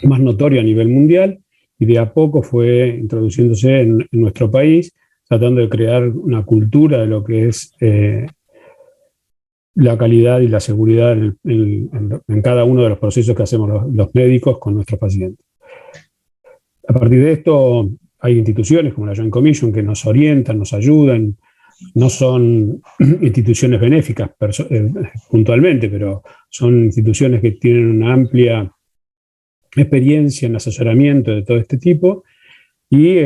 notorio a nivel mundial, y de a poco fue introduciéndose en nuestro país, tratando de crear una cultura de lo que es la calidad y la seguridad en cada uno de los procesos que hacemos los médicos con nuestros pacientes. A partir de esto, hay instituciones como la Joint Commission que nos orientan, nos ayudan. No son instituciones benéficas puntualmente, pero son instituciones que tienen una amplia experiencia en asesoramiento de todo este tipo, y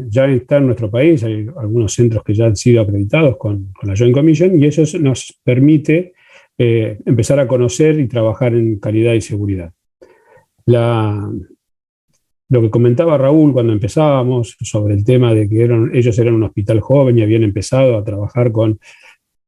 ya está en nuestro país, hay algunos centros que ya han sido acreditados con la Joint Commission, y eso nos permite empezar a conocer y trabajar en calidad y seguridad. Lo que comentaba Raúl cuando empezábamos sobre el tema de que ellos eran un hospital joven y habían empezado a trabajar con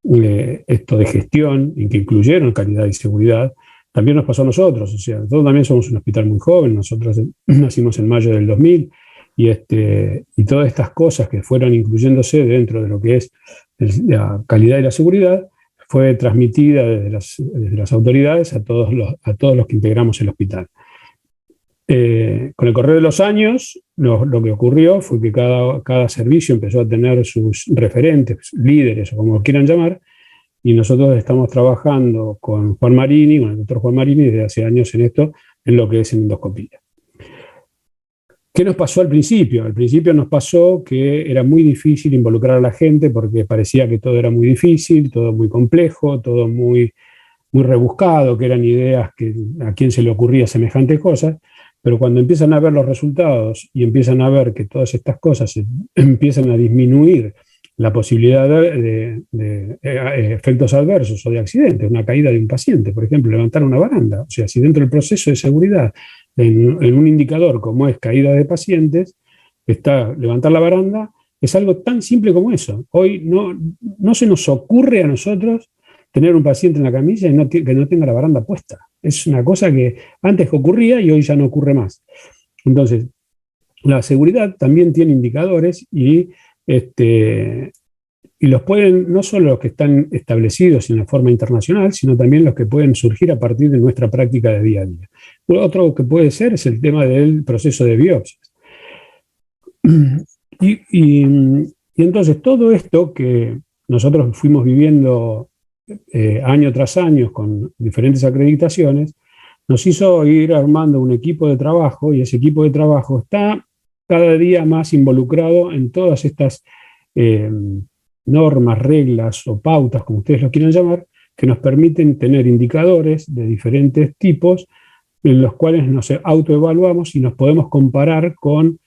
esto de gestión, en que incluyeron calidad y seguridad, también nos pasó a nosotros. O sea, nosotros también somos un hospital muy joven, nosotros nacimos en mayo del 2000, y todas estas cosas que fueron incluyéndose dentro de lo que es la calidad y la seguridad fue transmitida desde las autoridades a todos los que integramos el hospital. Con el correr de los años, lo que ocurrió fue que cada servicio empezó a tener sus referentes, líderes o como lo quieran llamar, y nosotros estamos trabajando con Juan Marini, con el doctor Juan Marini, desde hace años en esto, en lo que es endoscopía. ¿Qué nos pasó al principio? Al principio nos pasó que era muy difícil involucrar a la gente porque parecía que todo era muy difícil, todo muy complejo, todo muy rebuscado, que eran ideas que a quién se le ocurría semejantes cosas. Pero cuando empiezan a ver los resultados y empiezan a ver que todas estas cosas empiezan a disminuir la posibilidad de efectos adversos o de accidentes, una caída de un paciente, por ejemplo, levantar una baranda. O sea, si dentro del proceso de seguridad, en un indicador como es caída de pacientes, está levantar la baranda, es algo tan simple como eso. Hoy no se nos ocurre a nosotros tener un paciente en la camilla y que no tenga la baranda puesta. Es una cosa que antes ocurría y hoy ya no ocurre más. Entonces, la seguridad también tiene indicadores y los pueden, no solo los que están establecidos en la forma internacional, sino también los que pueden surgir a partir de nuestra práctica de día a día. Otro que puede ser es el tema del proceso de biopsias. Y entonces todo esto que nosotros fuimos viviendo año tras año con diferentes acreditaciones, nos hizo ir armando un equipo de trabajo, y ese equipo de trabajo está cada día más involucrado en todas estas normas, reglas o pautas, como ustedes lo quieran llamar, que nos permiten tener indicadores de diferentes tipos en los cuales nos autoevaluamos y nos podemos comparar con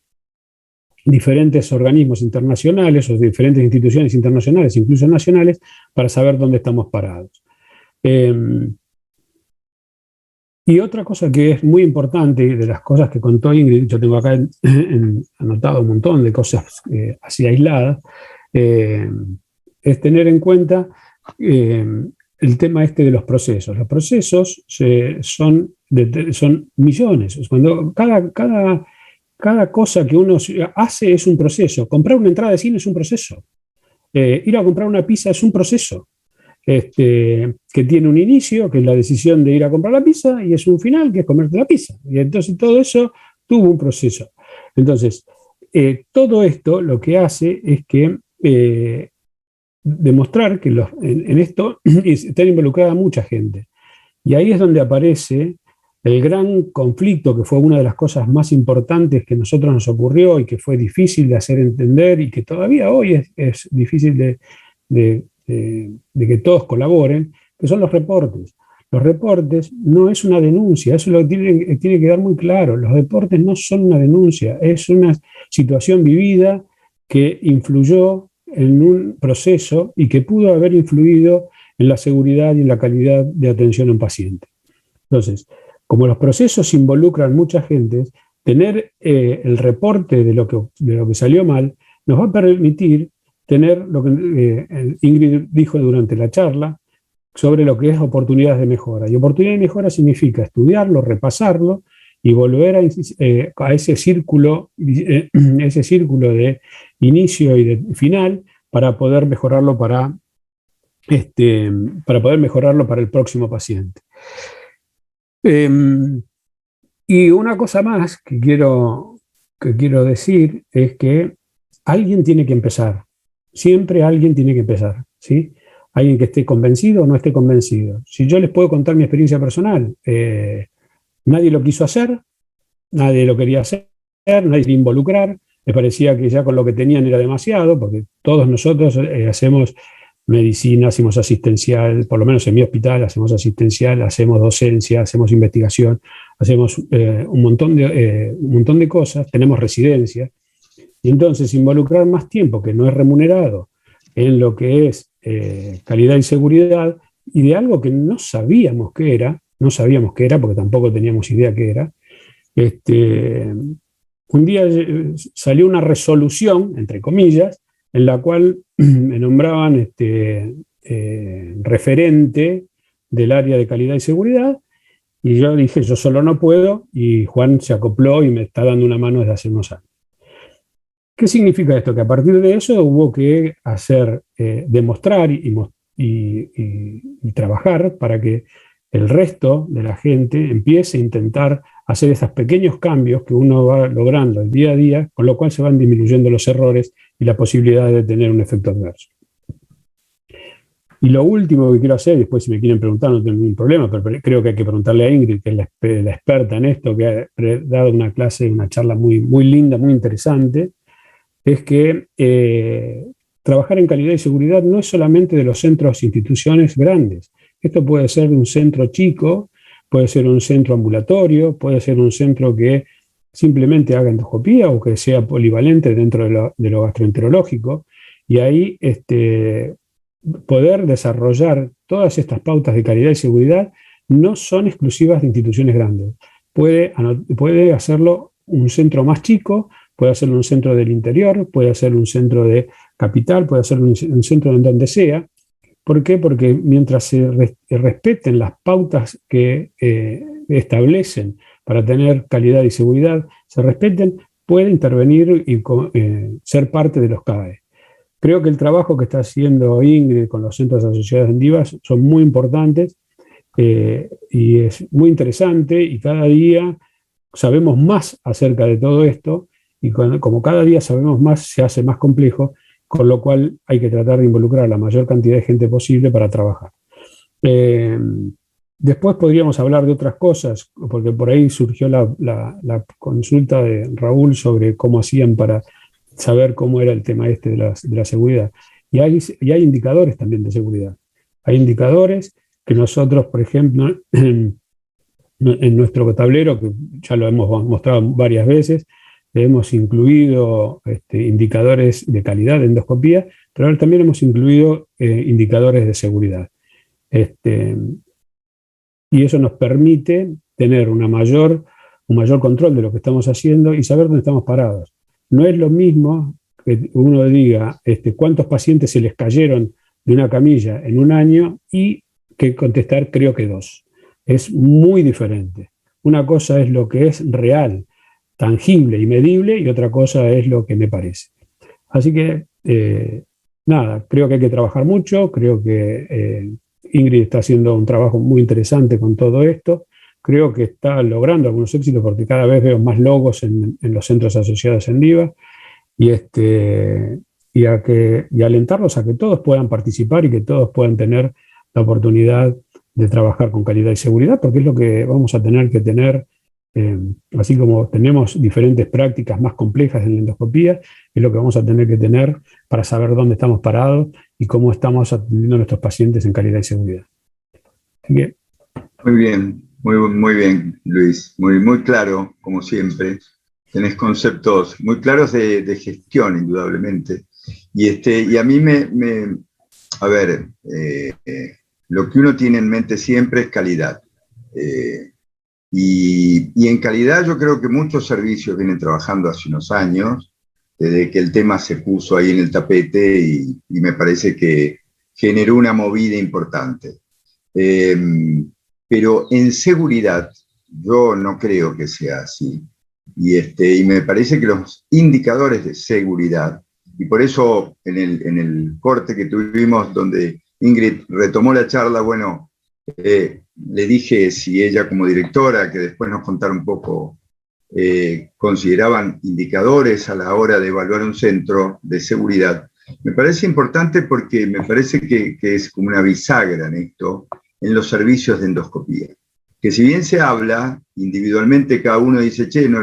diferentes organismos internacionales o diferentes instituciones internacionales, incluso nacionales, para saber dónde estamos parados. Y otra cosa que es muy importante, de las cosas que contó Ingrid, yo tengo acá anotado un montón de cosas así aisladas, es tener en cuenta el tema de los procesos. Los procesos son millones. Cuando cada cosa que uno hace es un proceso. Comprar una entrada de cine es un proceso. Ir a comprar una pizza es un proceso. Que tiene un inicio, que es la decisión de ir a comprar la pizza, y es un final, que es comerte la pizza. Y entonces todo eso tuvo un proceso. Entonces, todo esto lo que hace es que demostrar que en esto está involucrada mucha gente. Y ahí es donde aparece el gran conflicto, que fue una de las cosas más importantes que a nosotros nos ocurrió y que fue difícil de hacer entender y que todavía hoy es difícil de que todos colaboren, que son los reportes. Los reportes no es una denuncia, eso lo tiene que quedar muy claro. Los reportes no son una denuncia, es una situación vivida que influyó en un proceso y que pudo haber influido en la seguridad y en la calidad de atención a un paciente. Entonces, como los procesos involucran mucha gente, tener el reporte de lo que salió mal nos va a permitir tener lo que Ingrid dijo durante la charla sobre lo que es oportunidades de mejora. Y oportunidad de mejora significa estudiarlo, repasarlo y volver a ese círculo de inicio y de final para poder mejorarlo para el próximo paciente. Y una cosa más que quiero decir es que alguien tiene que empezar. Siempre alguien tiene que empezar, ¿sí? Alguien que esté convencido o no esté convencido. Si yo les puedo contar mi experiencia personal, nadie lo quiso hacer, nadie lo quería hacer, nadie quería involucrar, les parecía que ya con lo que tenían era demasiado, porque todos nosotros hacemos medicina, hacemos asistencial, por lo menos en mi hospital hacemos asistencial, hacemos docencia, hacemos investigación, hacemos un montón de cosas, tenemos residencia. Y entonces involucrar más tiempo que no es remunerado en lo que es calidad y seguridad, y de algo que no sabíamos qué era porque tampoco teníamos idea qué era. Un día salió una resolución, entre comillas, en la cual me nombraban referente del área de calidad y seguridad, y yo dije, yo solo no puedo, y Juan se acopló y me está dando una mano desde hace unos años. ¿Qué significa esto? Que a partir de eso hubo que demostrar y trabajar para que el resto de la gente empiece a intentar hacer esos pequeños cambios que uno va logrando el día a día, con lo cual se van disminuyendo los errores y la posibilidad de tener un efecto adverso. Y lo último que quiero hacer, después si me quieren preguntar no tengo ningún problema, pero creo que hay que preguntarle a Ingrid, que es la experta en esto, que ha dado una charla muy, muy linda, muy interesante, es que trabajar en calidad y seguridad no es solamente de los centros e instituciones grandes. Esto puede ser de un centro chico, puede ser un centro ambulatorio, puede ser un centro que simplemente haga endoscopía o que sea polivalente dentro de lo gastroenterológico. Y ahí poder desarrollar todas estas pautas de calidad y seguridad no son exclusivas de instituciones grandes. Puede hacerlo un centro más chico, puede hacerlo en un centro del interior, puede hacerlo en un centro de capital, puede hacerlo en un centro en donde sea. ¿Por qué? Porque mientras se respeten las pautas que establecen para tener calidad y seguridad, se respeten, puede intervenir y ser parte de los CAE. Creo que el trabajo que está haciendo Ingrid con los centros asociados en DIVAS son muy importantes y es muy interesante, y cada día sabemos más acerca de todo esto, y como cada día sabemos más, se hace más complejo, con lo cual hay que tratar de involucrar a la mayor cantidad de gente posible para trabajar. Después podríamos hablar de otras cosas, porque por ahí surgió la consulta de Raúl sobre cómo hacían para saber cómo era el tema este de la seguridad. Y hay indicadores también de seguridad. Hay indicadores que nosotros, por ejemplo, en nuestro tablero, que ya lo hemos mostrado varias veces, hemos incluido indicadores de calidad de endoscopía, pero ahora también hemos incluido indicadores de seguridad. Y eso nos permite tener un mayor control de lo que estamos haciendo y saber dónde estamos parados. No es lo mismo que uno diga cuántos pacientes se les cayeron de una camilla en un año y que contestar creo que 2. Es muy diferente. Una cosa es lo que es real, tangible y medible, y otra cosa es lo que me parece. Así que, nada, creo que hay que trabajar mucho, creo que Ingrid está haciendo un trabajo muy interesante con todo esto, creo que está logrando algunos éxitos porque cada vez veo más logos en los centros asociados en DIVA, y alentarlos a que todos puedan participar y que todos puedan tener la oportunidad de trabajar con calidad y seguridad, porque es lo que vamos a tener que tener. Así como tenemos diferentes prácticas más complejas en la endoscopía, es lo que vamos a tener que tener para saber dónde estamos parados y cómo estamos atendiendo a nuestros pacientes en calidad y seguridad. Así que, muy bien, Luis, muy claro, como siempre. Tenés conceptos muy claros de gestión, indudablemente. Y a mí lo que uno tiene en mente siempre es calidad. Y en calidad yo creo que muchos servicios vienen trabajando hace unos años, desde que el tema se puso ahí en el tapete, y me parece que generó una movida importante. Pero en seguridad yo no creo que sea así. Y me parece que los indicadores de seguridad, y por eso en el corte que tuvimos donde Ingrid retomó la charla, bueno, le dije si ella como directora, que después nos contara un poco, consideraban indicadores a la hora de evaluar un centro de seguridad. Me parece importante porque me parece que es como una bisagra en esto, en los servicios de endoscopía. Que si bien se habla individualmente, cada uno dice, che, no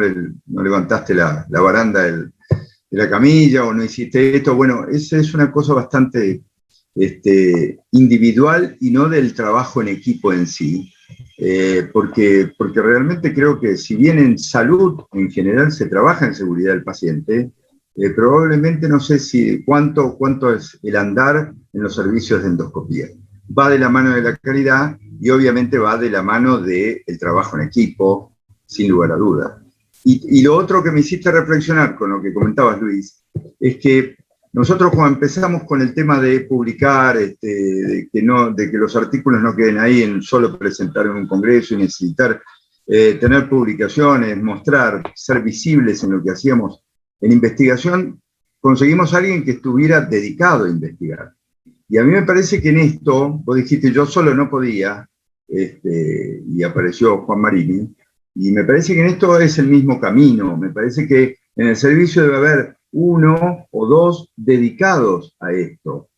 levantaste la baranda de la camilla, o no hiciste esto, bueno, esa es una cosa bastante individual y no del trabajo en equipo en sí, porque realmente creo que si bien en salud en general se trabaja en seguridad del paciente, probablemente no sé cuánto es el andar en los servicios de endoscopía. Va de la mano de la calidad y obviamente va de la mano del trabajo en equipo, sin lugar a dudas. Y lo otro que me hiciste reflexionar con lo que comentabas, Luis, es que nosotros cuando empezamos con el tema de publicar, de que los artículos no queden ahí en solo presentar en un congreso y necesitar tener publicaciones, mostrar, ser visibles en lo que hacíamos en investigación, conseguimos a alguien que estuviera dedicado a investigar. Y a mí me parece que en esto, vos dijiste, yo solo no podía, y apareció Juan Marini, y me parece que en esto es el mismo camino. Me parece que en el servicio debe haber 1 o 2 dedicados a esto,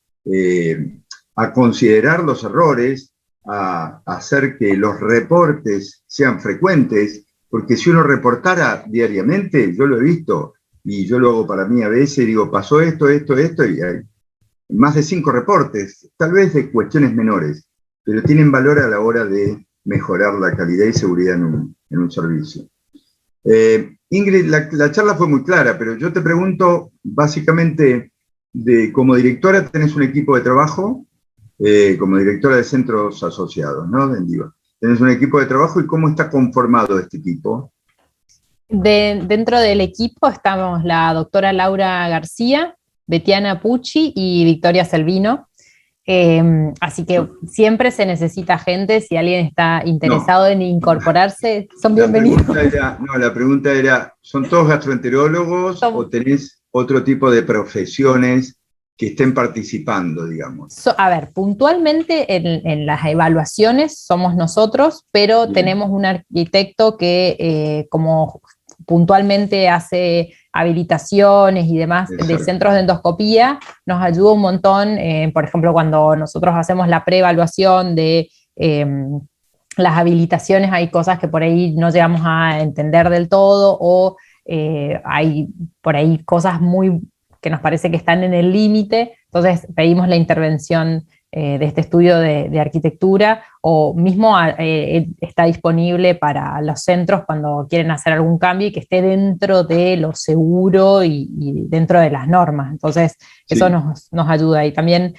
a considerar los errores, a hacer que los reportes sean frecuentes, porque si uno reportara diariamente, yo lo he visto, y yo lo hago para mí a veces, digo, pasó esto, y hay más de 5 reportes, tal vez de cuestiones menores, pero tienen valor a la hora de mejorar la calidad y seguridad en un servicio. Ingrid, la charla fue muy clara, pero yo te pregunto, básicamente, como directora tenés un equipo de trabajo, como directora de centros asociados, ¿no? De DIVA. Tenés un equipo de trabajo, ¿y cómo está conformado este equipo? Dentro del equipo estamos la doctora Laura García, Betiana Pucci y Victoria Selvino. Así que siempre se necesita gente, si alguien está interesado en incorporarse, son bienvenidos. La pregunta era, ¿son todos gastroenterólogos o tenés otro tipo de profesiones que estén participando, digamos? A ver, puntualmente en las evaluaciones somos nosotros, pero Bien. tenemos un arquitecto que como puntualmente hace habilitaciones y demás. Exacto. De centros de endoscopía, nos ayuda un montón, por ejemplo, cuando nosotros hacemos la preevaluación de las habilitaciones, hay cosas que por ahí no llegamos a entender del todo, o hay por ahí cosas que nos parece que están en el límite, entonces pedimos la intervención de este estudio de arquitectura, o mismo está disponible para los centros cuando quieren hacer algún cambio y que esté dentro de lo seguro y dentro de las normas. Entonces, sí, eso nos ayuda. Y también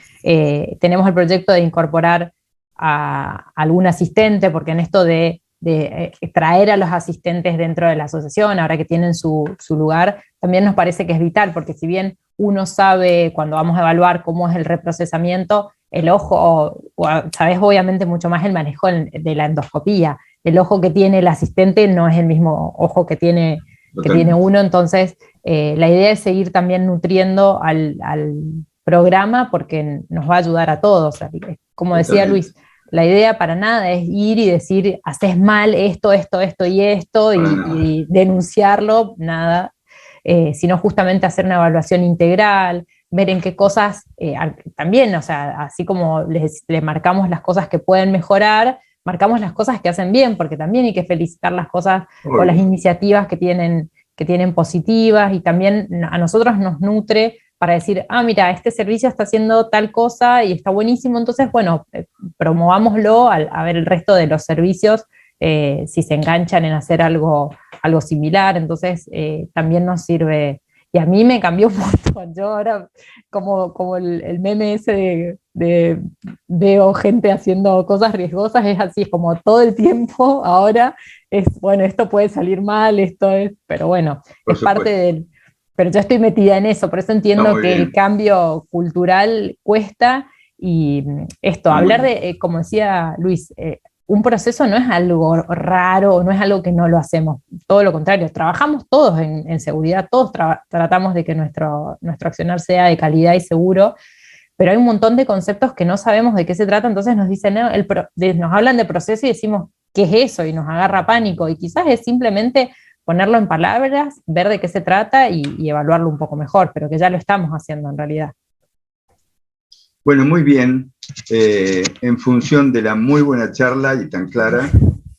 tenemos el proyecto de incorporar a algún asistente, porque en esto de traer a los asistentes dentro de la asociación, ahora que tienen su lugar, también nos parece que es vital, porque si bien uno sabe cuando vamos a evaluar cómo es el reprocesamiento, el ojo, sabes obviamente mucho más el manejo de la endoscopía, el ojo que tiene el asistente no es el mismo ojo que tiene uno, entonces la idea es seguir también nutriendo al programa, porque nos va a ayudar a todos, como decía Luis, la idea para nada es ir y decir, haces mal esto y denunciarlo, nada, sino justamente hacer una evaluación integral, ver en qué cosas, también, o sea, así como le marcamos las cosas que pueden mejorar, marcamos las cosas que hacen bien, porque también hay que felicitar las cosas o las iniciativas que tienen positivas, y también a nosotros nos nutre para decir, mira, este servicio está haciendo tal cosa y está buenísimo, entonces, bueno, promovámoslo a ver el resto de los servicios, si se enganchan en hacer algo similar, entonces también nos sirve. Y a mí me cambió un montón. Yo ahora, como el meme ese de veo gente haciendo cosas riesgosas, es así, es como todo el tiempo ahora es, bueno, esto puede salir mal, pero bueno, es parte del... Pero yo estoy metida en eso, por eso entiendo que el cambio cultural cuesta, y hablar de, como decía Luis, un proceso no es algo raro, no es algo que no lo hacemos, todo lo contrario, trabajamos todos en seguridad, todos tratamos de que nuestro accionar sea de calidad y seguro, pero hay un montón de conceptos que no sabemos de qué se trata, entonces nos dicen, nos hablan de proceso y decimos, ¿qué es eso? Y nos agarra pánico, y quizás es simplemente ponerlo en palabras, ver de qué se trata y evaluarlo un poco mejor, pero que ya lo estamos haciendo en realidad. Bueno, muy bien. En función de la muy buena charla y tan clara,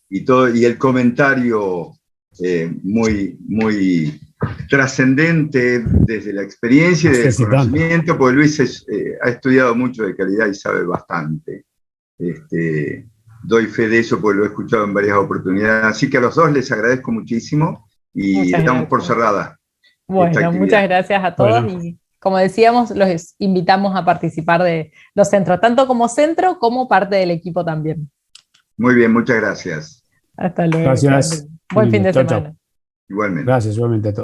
y el comentario muy, muy trascendente desde la experiencia y del conocimiento, porque Luis ha estudiado mucho de calidad y sabe bastante. Doy fe de eso porque lo he escuchado en varias oportunidades. Así que a los dos les agradezco muchísimo y damos por cerrada. Bueno, muchas gracias a todos. Bueno. Y como decíamos, los invitamos a participar de los centros, tanto como centro como parte del equipo también. Muy bien, muchas gracias. Hasta luego. Gracias. Buen fin de semana. Igualmente. Gracias, igualmente a todos.